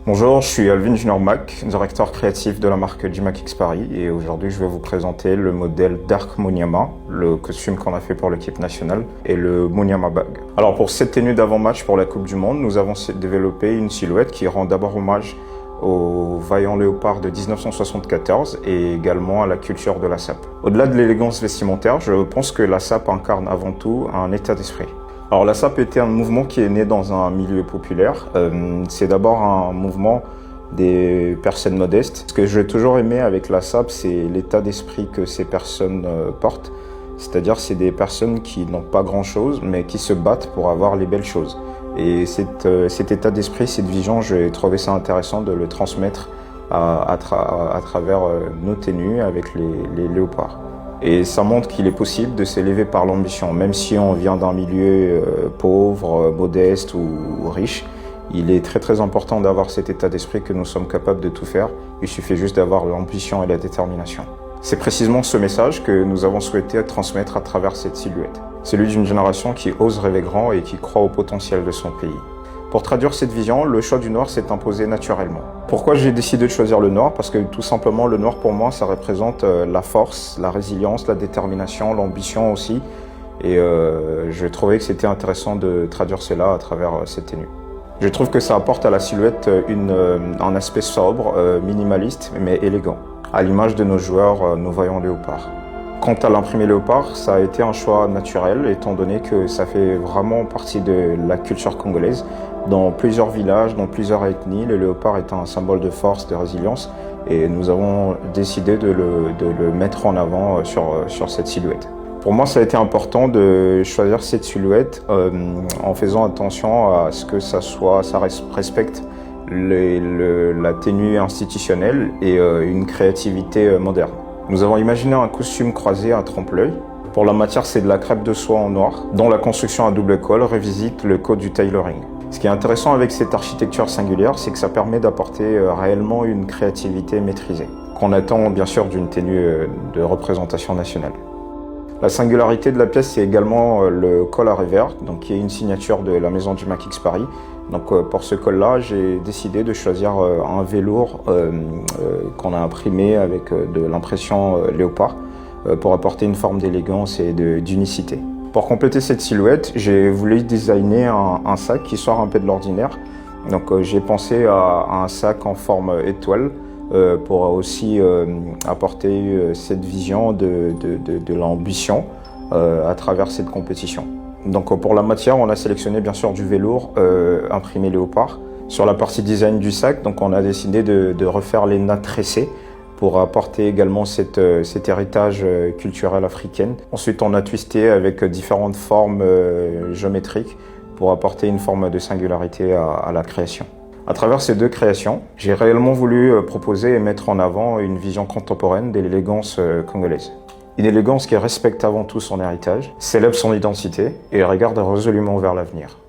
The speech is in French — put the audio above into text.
Bonjour, je suis Alvin Junior Mac, directeur créatif de la marque Jimac X Paris, et aujourd'hui je vais vous présenter le modèle Dark Munyama, le costume qu'on a fait pour l'équipe nationale, et le Munyama Bag. Alors pour cette tenue d'avant-match pour la Coupe du Monde, nous avons développé une silhouette qui rend d'abord hommage au vaillant léopard de 1974 et également à la culture de la SAP. Au-delà de l'élégance vestimentaire, je pense que la SAP incarne avant tout un état d'esprit. Alors la SAP était un mouvement qui est né dans un milieu populaire. C'est d'abord un mouvement des personnes modestes. Ce que j'ai toujours aimé avec la SAP, c'est l'état d'esprit que ces personnes portent. C'est-à-dire c'est des personnes qui n'ont pas grand-chose, mais qui se battent pour avoir les belles choses. Et cet état d'esprit, cette vision, j'ai trouvé ça intéressant de le transmettre à travers nos tenues avec les léopards. Et ça montre qu'il est possible de s'élever par l'ambition. Même si on vient d'un milieu pauvre, modeste ou riche, il est très important d'avoir cet état d'esprit que nous sommes capables de tout faire. Il suffit juste d'avoir l'ambition et la détermination. C'est précisément ce message que nous avons souhaité transmettre à travers cette silhouette. Celui d'une génération qui ose rêver grand et qui croit au potentiel de son pays. Pour traduire cette vision, le choix du noir s'est imposé naturellement. Pourquoi j'ai décidé de choisir le noir? Parce que tout simplement, le noir pour moi, ça représente la force, la résilience, la détermination, l'ambition aussi. Et je trouvais que c'était intéressant de traduire cela à travers cette tenue. Je trouve que ça apporte à la silhouette un aspect sobre, minimaliste, mais élégant, à l'image de nos joueurs, nos vaillants léopards. Quant à l'imprimé léopard, ça a été un choix naturel, étant donné que ça fait vraiment partie de la culture congolaise. Dans plusieurs villages, dans plusieurs ethnies, le léopard est un symbole de force, de résilience, et nous avons décidé de le mettre en avant sur cette silhouette. Pour moi, ça a été important de choisir cette silhouette en faisant attention à ce que ça respecte la tenue institutionnelle et une créativité moderne. Nous avons imaginé un costume croisé à trompe-l'œil. Pour la matière, c'est de la crêpe de soie en noir, dont la construction à double col revisite le code du tailoring. Ce qui est intéressant avec cette architecture singulière, c'est que ça permet d'apporter réellement une créativité maîtrisée, qu'on attend bien sûr d'une tenue de représentation nationale. La singularité de la pièce, c'est également le col à revers, donc qui est une signature de la maison Jimac X Paris. Donc pour ce col-là, j'ai décidé de choisir un velours qu'on a imprimé avec de l'impression léopard pour apporter une forme d'élégance et d'unicité. Pour compléter cette silhouette, j'ai voulu designer un sac qui sort un peu de l'ordinaire. Donc j'ai pensé à un sac en forme étoile pour aussi apporter cette vision de l'ambition à travers cette compétition. Donc pour la matière, on a sélectionné bien sûr du velours imprimé léopard. Sur la partie design du sac, donc on a décidé de refaire les nattes tressées pour apporter également cet héritage culturel africain. Ensuite, on a twisté avec différentes formes géométriques pour apporter une forme de singularité à la création. À travers ces deux créations, j'ai réellement voulu proposer et mettre en avant une vision contemporaine de l'élégance congolaise. Une élégance qui respecte avant tout son héritage, célèbre son identité et regarde résolument vers l'avenir.